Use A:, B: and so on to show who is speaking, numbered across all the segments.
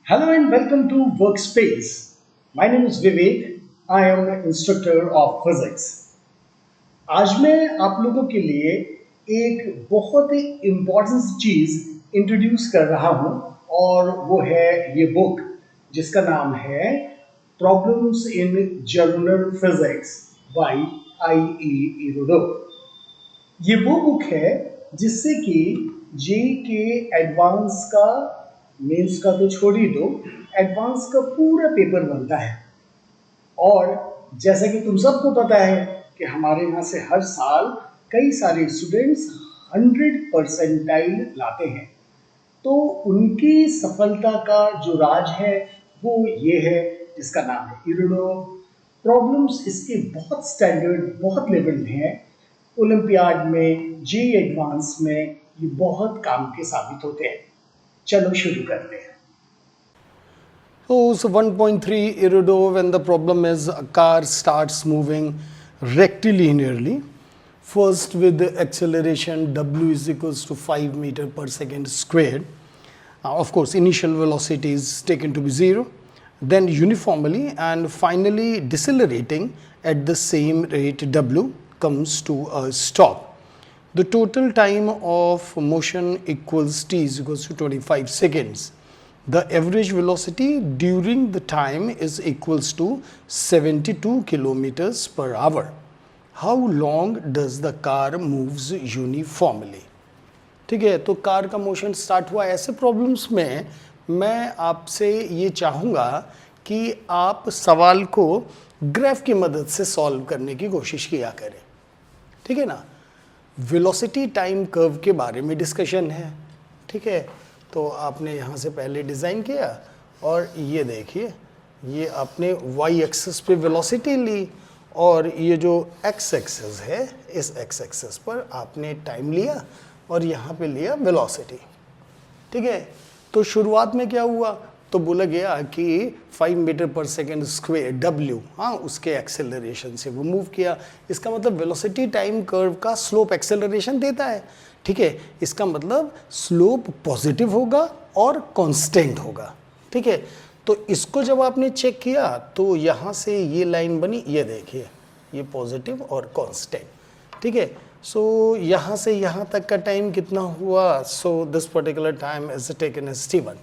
A: Hello and welcome to Workspace. My name is Vivek. I am an instructor of physics. आज मैं आप लोगों के लिए एक बहुत ही इम्पोर्टेंट चीज इंट्रोड्यूस कर रहा हूं और वो है ये बुक जिसका नाम है problems in journal physics bye आई ई इरोडो। ये वो बुक है जिससे कि जे के एडवांस का मेंस का तो छोड़ ही दो, एडवांस का पूरा पेपर बनता है। और जैसा कि तुम सबको पता है कि हमारे यहाँ से हर साल कई सारे स्टूडेंट्स 100 परसेंटाइल लाते हैं। तो उनकी सफलता का जो राज है वो ये है जिसका नाम है इरोडो। प्रॉब्लम्स इसके बहुत स्टैंडर्ड बहुत लेवल हैं। ओलंपियाड में जे एडवांस में ये बहुत काम के साबित होते हैं। चलो शुरू करते हैं।
B: So 1.3 Irido, when the problem is a car starts moving rectilinearly, first with the acceleration w is equals to 5 meter per second squared. Of course, initial velocity is taken to be 0, then uniformly and finally decelerating at the same rate w comes to a stop. The total time of motion equals t is equals to 25 seconds. The average velocity during the time is equals to 72 kilometers per hour. How long does the car moves uniformly? ठीक है, तो car का motion start हुआ। ऐसे problems में मैं आपसे ये चाहूँगा कि आप सवाल को ग्राफ की मदद से सॉल्व करने की कोशिश किया करें। ठीक है ना, वेलोसिटी टाइम कर्व के बारे में डिस्कशन है। ठीक है, तो आपने यहाँ से पहले डिज़ाइन किया और ये देखिए, ये आपने वाई एक्सिस पे वेलोसिटी ली और ये जो एक्स एक्सिस है इस एक्स एक्सिस पर आपने टाइम लिया और यहाँ पे लिया वेलोसिटी। ठीक है, तो शुरुआत में क्या हुआ, तो बोला गया कि 5 metre per second square W, हाँ, उसके एक्सेलरेशन से वो मूव किया। इसका मतलब वेलोसिटी टाइम कर्व का स्लोप एक्सेलरेशन देता है। ठीक है, इसका मतलब स्लोप पॉजिटिव होगा और कांस्टेंट होगा। ठीक है, तो इसको जब आपने चेक किया तो यहाँ से ये लाइन बनी, ये देखिए, ये पॉजिटिव और कांस्टेंट। ठीक है, सो यहाँ से यहाँ तक का टाइम कितना हुआ, so this particular time is taken as t1।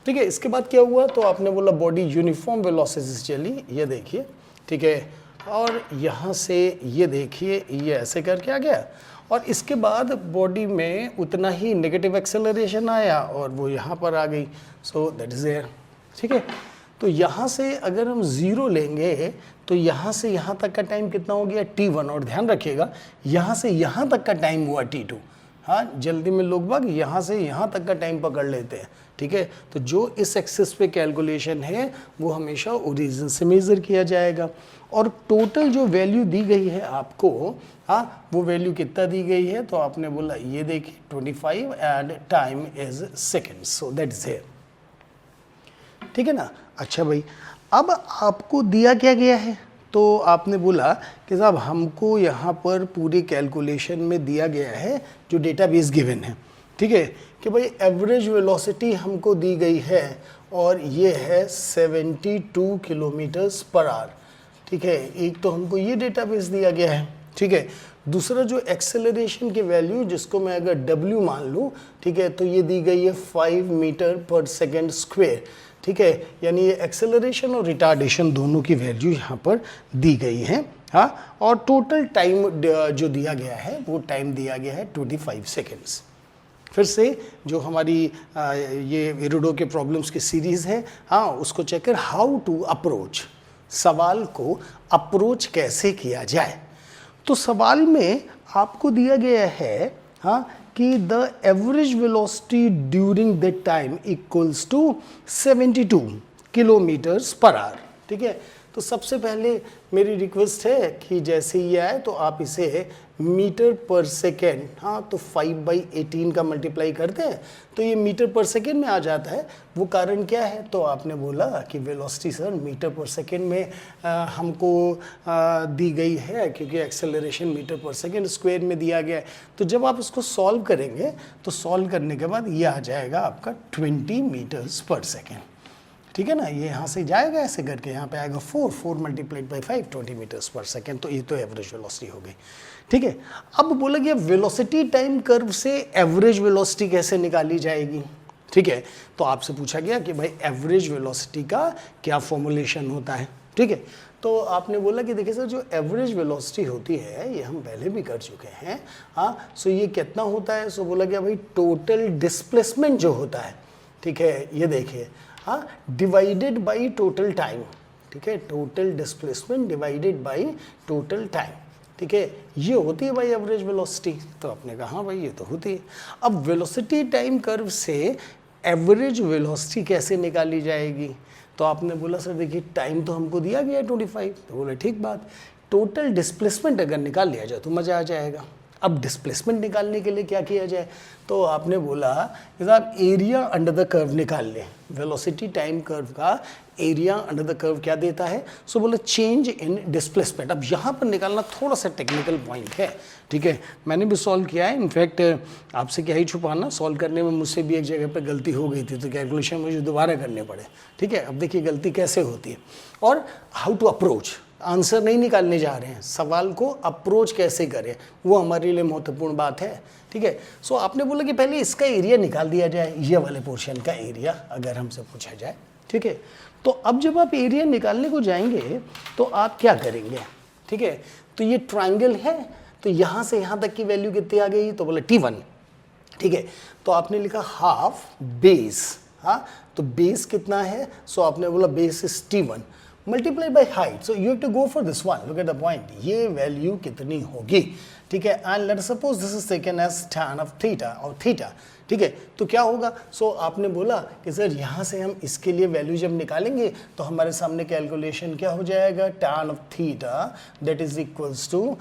B: ठीक है, इसके बाद क्या हुआ, तो आपने बोला बॉडी यूनिफॉर्म वेलोसिटी से चली, ये देखिए। ठीक है, और यहाँ से ये देखिए, ये ऐसे करके आ गया और इसके बाद बॉडी में उतना ही नेगेटिव एक्सेलरेशन आया और वो यहाँ पर आ गई। So that is there. ठीक है, तो यहाँ से अगर हम 0 लेंगे तो यहाँ से यहाँ तक का टाइम कितना हो गया t1, और ध्यान रखिएगा यहाँ से यहाँ तक का टाइम हुआ t2। हाँ, जल्दी में लोग बाग यहाँ से यहाँ तक का टाइम पकड़ लेते हैं। ठीक है, तो जो इस एक्सिस पे कैलकुलेशन है वो हमेशा ओरिजिन से मेज़र किया जाएगा और टोटल जो वैल्यू दी गई है आपको, हाँ, वो वैल्यू कितना दी गई है, तो आपने बोला ये देखिए 25 and time is seconds. So that is here. ठीक है ना। अच्छा भाई, अब आपको दिया क्या गया है, तो आपने बोला कि साहब हमको यहाँ पर पूरी कैलकुलेशन में दिया गया है जो डेटाबेस गिवन है। ठीक है, कि भाई एवरेज वेलोसिटी हमको दी गई है और ये है 72 किलोमीटर्स पर आवर। ठीक है, एक तो हमको ये डेटाबेस दिया गया है। ठीक है, दूसरा जो एक्सेलरेशन की वैल्यू जिसको मैं अगर w मान लूँ, ठीक है, तो ये दी गई है 5 मीटर पर सेकेंड स्क्वायर। ठीक है, यानी ये एक्सेलरेशन और रिटार्डेशन दोनों की वैल्यू यहाँ पर दी गई है। हाँ, और टोटल टाइम जो दिया गया है वो टाइम दिया गया है 25 सेकेंड्स। फिर से जो हमारी ये इरोडो के प्रॉब्लम्स की सीरीज़ है, हाँ, उसको चेक कर। हाउ टू अप्रोच, सवाल को अप्रोच कैसे किया जाए। तो सवाल में आपको दिया गया है, हाँ, कि the average velocity during that time equals to 72 kilometres per hour. ठीक है, तो सबसे पहले मेरी रिक्वेस्ट है कि जैसे ये आए तो आप इसे मीटर पर सेकेंड, हाँ, तो 5/18 का मल्टीप्लाई करते हैं तो ये मीटर पर सेकेंड में आ जाता है। वो कारण क्या है, तो आपने बोला कि velocity sir metre per second में हमको दी गई है क्योंकि acceleration metre per second square में दिया गया है। तो जब आप इसको सॉल्व करेंगे तो सॉल्व करने के बाद ये आ जाएगा आपका 20 मीटर्स पर सेकेंड। ठीक है ना, ये यहाँ से जाएगा ऐसे करके, यहाँ पे आएगा 4 मल्टीप्लाइड बाई 5 20 मीटर्स पर सेकेंड, तो ये तो एवरेज वेलोसिटी हो गई। ठीक है, अब बोला गया वेलोसिटी टाइम कर्व से एवरेज वेलोसिटी कैसे निकाली जाएगी। ठीक है, तो आपसे पूछा गया कि भाई एवरेज वेलोसिटी का क्या फॉर्मूलेशन होता है। ठीक है, तो आपने बोला कि देखिए सर जो एवरेज वेलोसिटी होती है ये हम पहले भी कर चुके हैं। हाँ, सो ये कितना होता है, सो बोला गया भाई टोटल डिस्प्लेसमेंट जो होता है, ठीक है, ये देखिए, हाँ, डिवाइडेड बाई टोटल टाइम। ठीक है, total displacement divided by total time. ठीक है, ये होती है भाई एवरेज वेलोसिटी। तो आपने कहा हाँ भाई ये तो होती है। अब वेलोसिटी टाइम कर्व से एवरेज वेलोसिटी कैसे निकाली जाएगी, तो आपने बोला सर देखिए टाइम तो हमको दिया गया है 25, तो बोला ठीक बात, टोटल डिस्प्लेसमेंट अगर निकाल लिया जाए तो मज़ा आ जाएगा। अब डिस्प्लेसमेंट निकालने के लिए क्या किया जाए, तो आपने बोला कि साहब एरिया अंडर द कर्व निकाल लें। वेलोसिटी टाइम कर्व का एरिया अंडर द कर्व क्या देता है, सो बोला चेंज इन डिस्प्लेसमेंट। अब यहाँ पर निकालना थोड़ा सा टेक्निकल पॉइंट है। ठीक है, मैंने भी सॉल्व किया है, इनफैक्ट आपसे क्या ही छुपाना, सॉल्व करने में मुझसे भी एक जगह पर गलती हो गई थी, तो कैलकुलेशन मुझे दोबारा करने पड़े। ठीक है, अब देखिए गलती कैसे होती है और हाउ टू अप्रोच। आंसर नहीं निकालने जा रहे हैं, सवाल को अप्रोच कैसे करें वो हमारे लिए महत्वपूर्ण बात है। ठीक है, सो आपने बोला कि पहले इसका एरिया निकाल दिया जाए, ये वाले पोर्शन का एरिया अगर हमसे पूछा जाए। ठीक है, तो अब जब आप एरिया निकालने को जाएंगे तो आप क्या करेंगे। ठीक है, तो ये ट्रायंगल है, तो यहाँ से यहाँ तक की वैल्यू कितनी आ गई, तो बोला T1। ठीक है, तो आपने लिखा हाफ बेस। हाँ, तो बेस कितना है, सो आपने बोला base is T1 multiply by height. So you have to go for this one, look at the point, ये वैल्यू कितनी होगी। ठीक है, and let suppose this is taken as tan of theta और थीटा। ठीक है, तो क्या होगा, सो आपने बोला कि सर यहाँ से हम इसके लिए वैल्यू जब निकालेंगे तो हमारे सामने कैलकुलेशन क्या हो जाएगा, tan of theta that is equals to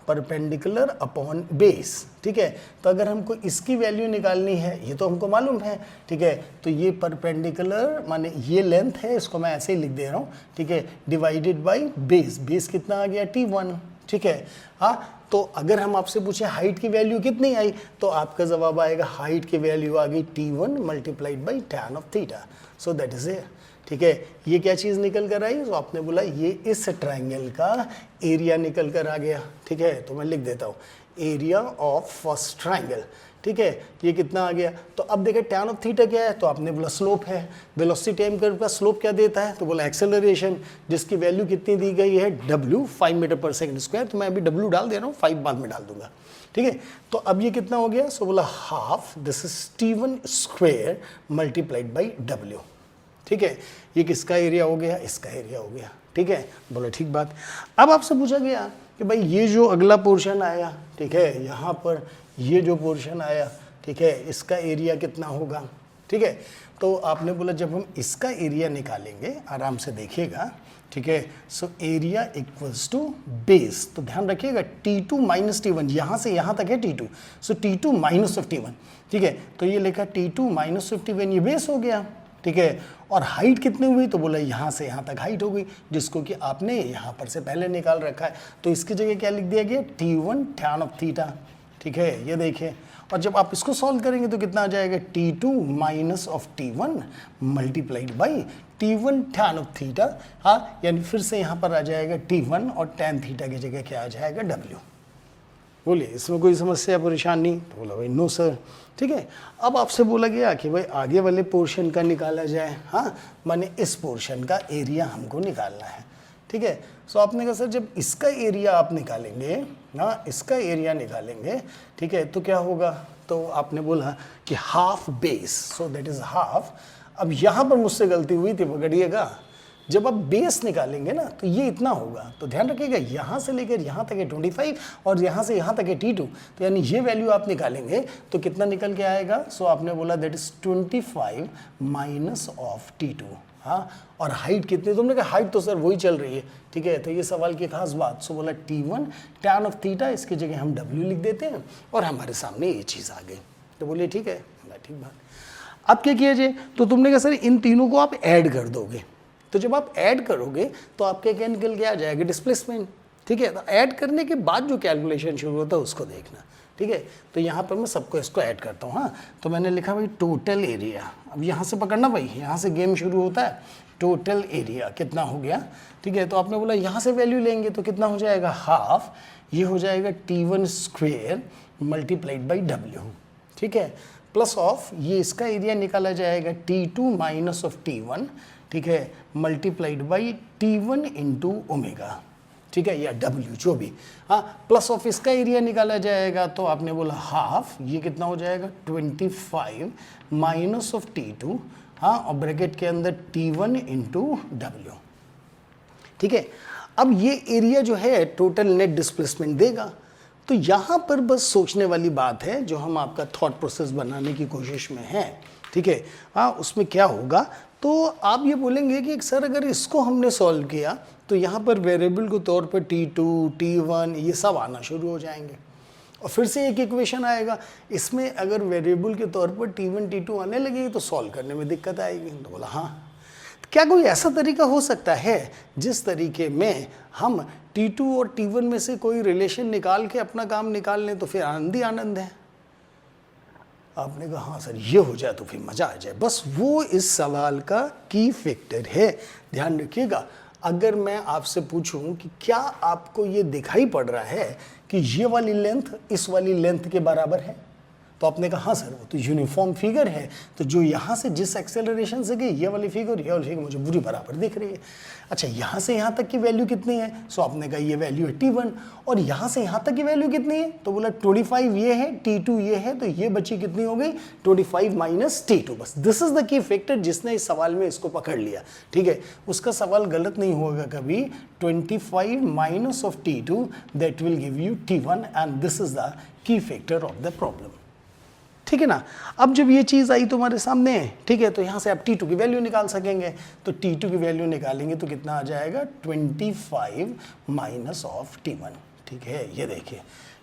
B: perpendicular upon base. ठीक है, तो अगर हमको इसकी वैल्यू निकालनी है, ये तो हमको मालूम है। ठीक है, तो ये परपेंडिकुलर माने ये लेंथ है, इसको मैं ऐसे ही लिख दे रहा हूँ। ठीक है, डिवाइडेड बाई बेस, बेस कितना आ गया T1। ठीक है, हाँ, तो अगर हम आपसे पूछे हाइट की वैल्यू कितनी आई, तो आपका जवाब आएगा हाइट की वैल्यू आ गई T1 multiplied by tan of theta. So that is ए। ठीक है, ये क्या चीज़ निकल कर आई, तो आपने बोला ये इस ट्रायंगल का एरिया निकल कर आ गया। ठीक है, तो मैं लिख देता हूँ एरिया ऑफ फर्स्ट ट्रायंगल। ठीक है, ये कितना आ गया, तो अब देखिए tan ऑफ थीटा क्या है, तो आपने बोला स्लोप है। वेलोसिटी टाइम कर्व का स्लोप क्या देता है, तो बोला एक्सेलरेशन, जिसकी वैल्यू कितनी दी गई है W 5 मीटर पर सेकंड स्क्वायर। तो मैं अभी W डाल दे रहा हूँ, 5 बाद में डाल दूंगा। ठीक है, तो अब ये कितना हो गया, सो बोला half this is T1 square multiplied by W। ठीक है, ये किसका एरिया हो गया, इसका एरिया हो गया। ठीक है, बोला ठीक बात। अब आपसे पूछा गया कि भाई ये जो अगला पोर्शन आया, ठीक है, यहाँ पर ये जो पोर्शन आया, ठीक है, इसका एरिया कितना होगा। ठीक है, तो आपने बोला जब हम इसका एरिया निकालेंगे, आराम से देखिएगा। ठीक है, so area equals to base, तो ध्यान रखिएगा T2 माइनस T1, यहाँ से यहाँ तक है T2, सो T2 माइनस 51। ठीक है, तो ये लिखा T2 माइनस 51, ये बेस हो गया। ठीक है, और हाइट कितनी हुई, तो बोला यहाँ से यहाँ तक हाइट हो गई, जिसको कि आपने यहाँ पर से पहले निकाल रखा है। तो इसकी जगह क्या लिख दिया गया, T1 tan ऑफ थीटा। ठीक है, ये देखिए, और जब आप इसको सॉल्व करेंगे तो कितना आ जाएगा, T2 minus of T1 multiplied by T1 tan of theta. हाँ, यानी फिर से यहाँ पर आ जाएगा T1 और tan थीटा की जगह क्या आ जाएगा, W। बोलिए इसमें कोई समस्या परेशान नहीं, तो बोला भाई नो सर। ठीक है, अब आपसे बोला गया कि भाई आगे वाले पोर्शन का निकाला जाए। हाँ, माने इस पोर्शन का एरिया हमको निकालना है। ठीक है, सो आपने कहा सर जब इसका एरिया आप निकालेंगे ना, इसका एरिया निकालेंगे, ठीक है, तो क्या होगा, तो आपने बोला कि half base, so that is half. अब यहाँ पर मुझसे गलती हुई थी, पकड़िएगा, जब आप बेस निकालेंगे ना तो ये इतना होगा, तो ध्यान रखिएगा यहाँ से लेकर यहाँ तक है 25 और यहाँ से यहाँ तक है T2, तो यानी ये वैल्यू आप निकालेंगे तो कितना निकल के आएगा, सो आपने बोला that is 25 minus of T2। हाँ, और हाइट कितनी, तुमने कहा हाइट तो सर वही चल रही है। ठीक है, तो ये सवाल की खास बात, सो बोला T1 tan ऑफ थीटा, इसकी जगह हम W लिख देते हैं और हमारे सामने ये चीज़ आ गई। तो बोलिए ठीक है, ठीक बात। अब क्या किया जाए, तो तुमने कहा सर इन तीनों को आप ऐड कर दोगे, तो जब आप ऐड करोगे तो आपके क्या निकल के आ जाएगा, डिस्प्लेसमेंट। ठीक है, तो ऐड करने के बाद जो कैलकुलेशन शुरू होता है उसको देखना। ठीक है, तो यहाँ पर मैं सबको इसको ऐड करता हूँ। हाँ, तो मैंने लिखा भाई टोटल एरिया अब यहाँ से पकड़ना भाई, यहाँ से गेम शुरू होता है। टोटल एरिया कितना हो गया, ठीक है। तो आपने बोला यहाँ से वैल्यू लेंगे तो कितना हो जाएगा, हाफ, ये हो जाएगा T1 square multiplied by W, ठीक है, प्लस ऑफ ये इसका एरिया निकाला जाएगा T2 माइनस ऑफ T1, ठीक है, multiplied by T1 into omega, ठीक है, या W जो भी, हाँ, प्लस ऑफ इसका एरिया निकाला जाएगा। तो आपने बोला हाफ, ये कितना हो जाएगा 25 माइनस ऑफ T2, हाँ, और ब्रैकेट के अंदर T1 इंटू W, ठीक है। अब ये एरिया जो है टोटल नेट डिस्प्लेसमेंट देगा। तो यहाँ पर बस सोचने वाली बात है, जो हम आपका थॉट प्रोसेस बनाने की कोशिश में हैं, ठीक है, हाँ, उसमें क्या होगा, तो आप ये बोलेंगे कि सर अगर इसको हमने सॉल्व किया तो यहाँ पर वेरिएबल के तौर पर T2, T1 ये सब आना शुरू हो जाएंगे, और फिर से एक इक्वेशन आएगा। इसमें अगर वेरिएबल के तौर पर T1, T2 आने लगेगी तो सॉल्व करने में दिक्कत आएगी। तो बोला हाँ, क्या कोई ऐसा तरीका हो सकता है जिस तरीके में हम T2 और T1 में से कोई रिलेशन निकाल के अपना काम निकाल लें तो फिर आनंद ही आनंद है। आपने कहा हाँ सर, ये हो जाए तो फिर मज़ा आ जाए। बस वो इस सवाल का की फैक्टर है। ध्यान रखिएगा, अगर मैं आपसे पूछूं कि क्या आपको ये दिखाई पड़ रहा है कि ये वाली लेंथ इस वाली लेंथ के बराबर है, तो आपने कहा हाँ सर वो तो यूनिफॉर्म फिगर है, तो जो यहाँ से जिस एक्सेलरेशन से गई ये वाली फिगर मुझे पूरी बराबर दिख रही है। अच्छा, यहाँ से यहाँ तक की वैल्यू कितनी है, सो आपने कहा ये वैल्यू है T1, और यहाँ से यहाँ तक की वैल्यू कितनी है, तो बोला 25 ये है, T2 ये है, तो ये बची कितनी हो गई 25 माइनस T2। बस this is the key factor जिसने इस सवाल में इसको पकड़ लिया, ठीक है, उसका सवाल गलत नहीं होगा कभी। 25 minus of T2 that will give you T1 and this is the key factor of the problem, ठीक है ना। अब जब ये चीज़ आई तुम्हारे सामने, ठीक है, तो यहाँ से आप T2 की वैल्यू निकाल सकेंगे। तो T2 की वैल्यू निकालेंगे तो कितना आ जाएगा 25 माइनस ऑफ T1, ठीक है, ये देखिए,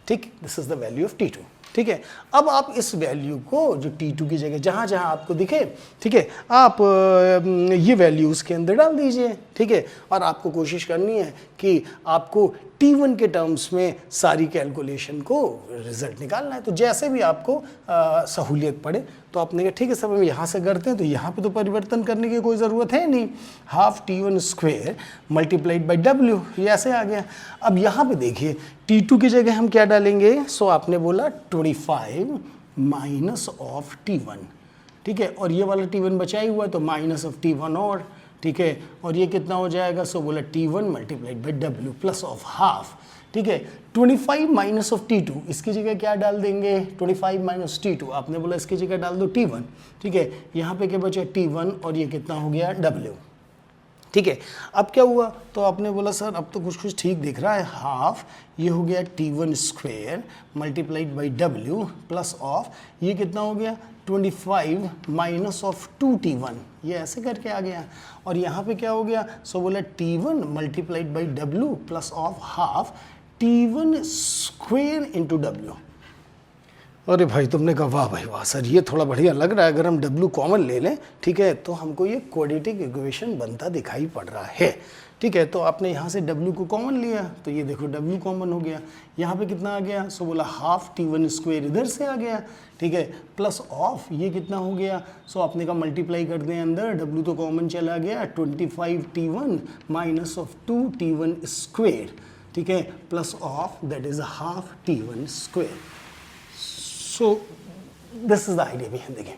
B: ठीक, this is the value of T2, ठीक है। अब आप इस वैल्यू को जो T2 की जगह जहाँ जहाँ आपको दिखे, ठीक है, आप ये वैल्यू उसके अंदर डाल दीजिए, ठीक है, और आपको कोशिश करनी है कि आपको T1 के टर्म्स में सारी कैलकुलेशन को रिजल्ट निकालना है। तो जैसे भी आपको सहूलियत पड़े, तो आपने कहा ठीक है सब हम यहाँ से करते हैं, तो यहाँ पे तो परिवर्तन करने की कोई ज़रूरत है नहीं, half T1 square multiplied by W, ये ऐसे आ गया। अब यहाँ पे देखिए T2 की जगह हम क्या डालेंगे, सो आपने बोला 25 माइनस ऑफ T1, ठीक है, और ये वाला T1 बचा ही हुआ है तो माइनस ऑफ T1 और, ठीक है, और ये कितना हो जाएगा, सो बोला T1 multiplied by W plus of half, ठीक है। 25 माइनस ऑफ T2, इसकी जगह क्या डाल देंगे 25 माइनस T2, आपने बोला इसकी जगह डाल दो T1, ठीक है, यहाँ पे क्या बचा T1 और ये कितना हो गया W, ठीक है। अब क्या हुआ, तो आपने बोला सर अब तो कुछ ठीक दिख रहा है, हाफ ये हो गया T1 square multiplied by W plus of ये कितना हो गया 25 माइनस ऑफ 2T1, ये ऐसे करके आ गया, और यहाँ पे क्या हो गया, सो बोला T1 multiplied by W plus of half T1 square into W। अरे भाई तुमने कहा वाह भाई वाह सर, ये थोड़ा बढ़िया लग रहा है, अगर हम W कॉमन ले लें, ठीक है, तो हमको ये क्वाड्रेटिक इक्वेशन बनता दिखाई पड़ रहा है, ठीक है। तो आपने यहाँ से W को कॉमन लिया, तो ये देखो W कॉमन हो गया, यहाँ पे कितना आ गया, सो बोला हाफ T1 स्क्वेयर इधर से आ गया, ठीक है, प्लस ऑफ ये कितना हो गया, सो आपने कहा मल्टीप्लाई कर दें अंदर, W तो कॉमन चला गया, 25 T1 minus of 2T1 square, ठीक है, plus of that is half T1 square. So this is the idea behind the game,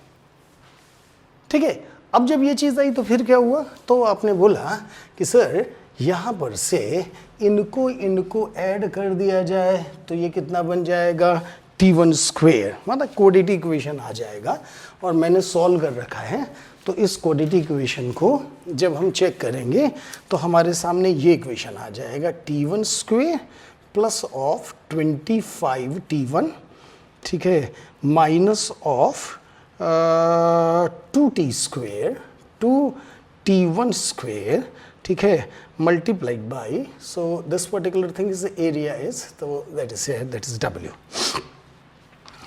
B: ठीक है। अब जब ये चीज़ आई तो फिर क्या हुआ, तो आपने बोला कि सर यहाँ पर से इनको ऐड कर दिया जाए तो ये कितना बन जाएगा T1 स्क्वेयर, मतलब क्वाड्रेटिक इक्वेशन आ जाएगा, और मैंने सॉल्व कर रखा है। तो इस क्वाड्रेटिक इक्वेशन को जब हम चेक करेंगे तो हमारे सामने ये इक्वेशन आ जाएगा T1 square plus of 25 T1, ठीक है, minus of 2T square 2T1 square, ठीक है, multiplied by, so this particular thing is area is, तो दैट इज W,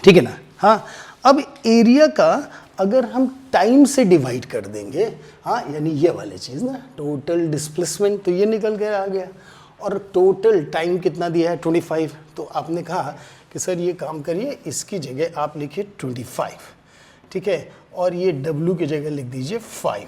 B: ठीक है ना। हाँ, अब एरिया का अगर हम टाइम से डिवाइड कर देंगे, हाँ, यानी ये वाली चीज़ ना टोटल डिस्प्लेसमेंट, तो ये निकल के आ गया, और टोटल टाइम कितना दिया है 25, तो आपने कहा कि सर ये काम करिए, इसकी जगह आप लिखिए 25, ठीक है, और ये W की जगह लिख दीजिए 5,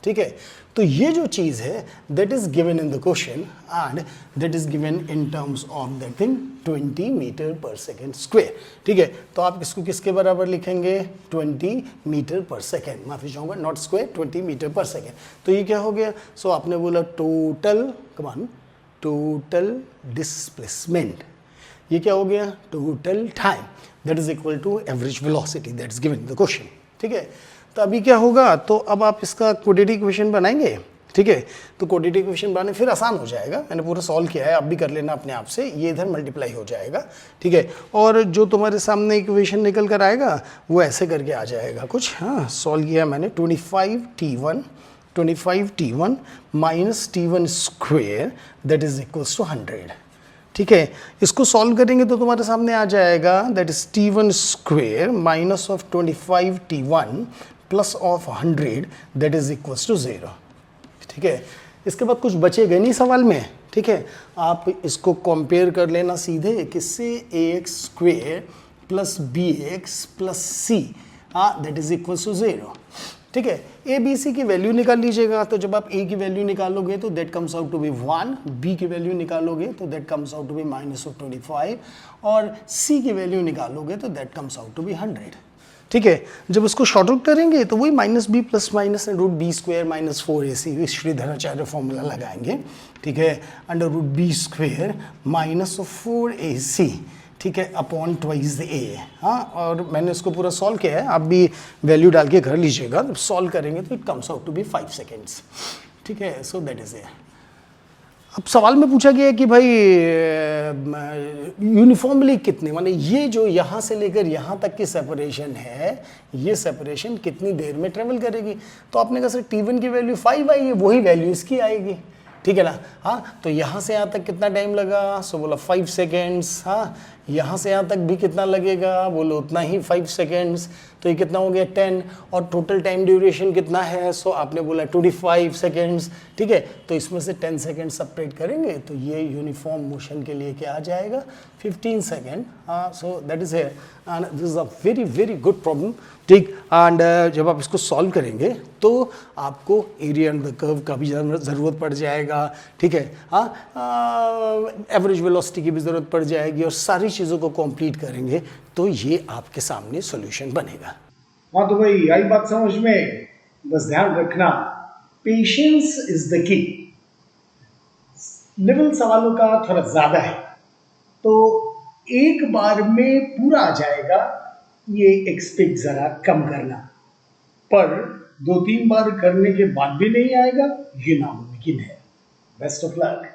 B: ठीक है। तो ये जो चीज़ है that is given in the question and that is given in terms of that thing 20 metre per second square, ठीक है। तो आप इसको किसके बराबर लिखेंगे, 20 मीटर पर सेकेंड, माफी चाहूँगा, naught square, 20 metre per second. तो ये क्या हो गया, सो आपने बोला टोटल, कमान, टोटल डिस्प्लेसमेंट, ये क्या हो गया, total time that is equal to average velocity that is given in the question, ठीक है। तो अभी क्या होगा, तो अब आप इसका क्वाड्रेटिक इक्वेशन बनाएंगे, ठीक है। तो क्वाड्रेटिक इक्वेशन बनाने फिर आसान हो जाएगा, मैंने पूरा सॉल्व किया है, आप भी कर लेना अपने आप से, ये इधर मल्टीप्लाई हो जाएगा, ठीक है। और जो तुम्हारे सामने इक्वेशन निकल कर आएगा वो ऐसे करके आ जाएगा कुछ, हाँ, सॉल्व किया मैंने, 25t1 minus t1 square that is equals to 100, ठीक है। इसको सॉल्व करेंगे तो तुम्हारे सामने आ जाएगा that is t1 square minus of 25t1 plus of 100 that is equals to 0, ठीक है। इसके बाद कुछ बचेगा नहीं सवाल में, ठीक है। आप इसको कंपेयर कर लेना सीधे किससे, ax square plus bx plus c, हाँ, दैट इज इक्वल्स टू 0, ठीक है। ए बी सी की वैल्यू निकाल लीजिएगा, तो जब आप ए की वैल्यू निकालोगे तो that comes out to be 1, B की वैल्यू निकालोगे तो that comes out to be minus of 25, और सी की वैल्यू निकालोगे तो that comes out to be 100, ठीक है। जब उसको शॉर्ट आउट करेंगे तो वही minus b plus minus root b square minus 4ac Sridharacharya formula लगाएंगे, ठीक है, under root b square minus of 4ac, ठीक है, अपॉन ट्वाइस द ए, हाँ। और मैंने इसको पूरा सॉल्व किया है, आप भी वैल्यू डाल के कर लीजिएगा, जब सॉल्व करेंगे तो it comes out to be 5 seconds, ठीक है। So that is a. अब सवाल में पूछा गया है कि भाई यूनिफॉर्मली कितने, माने ये जो यहाँ से लेकर यहाँ तक की सेपरेशन है, ये सेपरेशन कितनी देर में ट्रेवल करेगी। तो आपने कहा सर t1 की वैल्यू 5 आई है, वही वैल्यू इसकी आएगी, ठीक है ना, हाँ। तो यहाँ से यहाँ तक कितना टाइम लगा, सो बोला 5 सेकेंड्स, हाँ। यहाँ से यहाँ तक भी कितना लगेगा, बोलो उतना ही 5 सेकेंड्स, तो ये कितना हो गया 10, और टोटल टाइम ड्यूरेशन कितना है, सो आपने बोला 25 सेकेंड्स, ठीक है। तो इसमें से 10 सेकेंड सेपरेट करेंगे तो ये यूनिफॉर्म मोशन के लिए क्या आ जाएगा, 15 सेकेंड, हाँ। सो that is here and this is a very very good problem, ठीक। एंड जब आप इसको सॉल्व करेंगे तो आपको एरिया अंडर द कर्व का भी ज़रूरत पड़ जाएगा, ठीक है, हाँ। एवरेज वेलोसिटी की भी ज़रूरत पड़ जाएगी, और सारी चीज़ों को कंप्लीट करेंगे तो ये आपके सामने सॉल्यूशन बनेगा।
A: हाँ, तो भाई आई बात समझ में, बस ध्यान रखना, patience is the key. Level सवालों का थोड़ा ज्यादा है, तो एक बार में पूरा आ जाएगा, ये एक्सपेक्ट जरा कम करना, पर 2-3 बार करने के बाद भी नहीं आएगा, ये नामुमकिन है। Best of luck.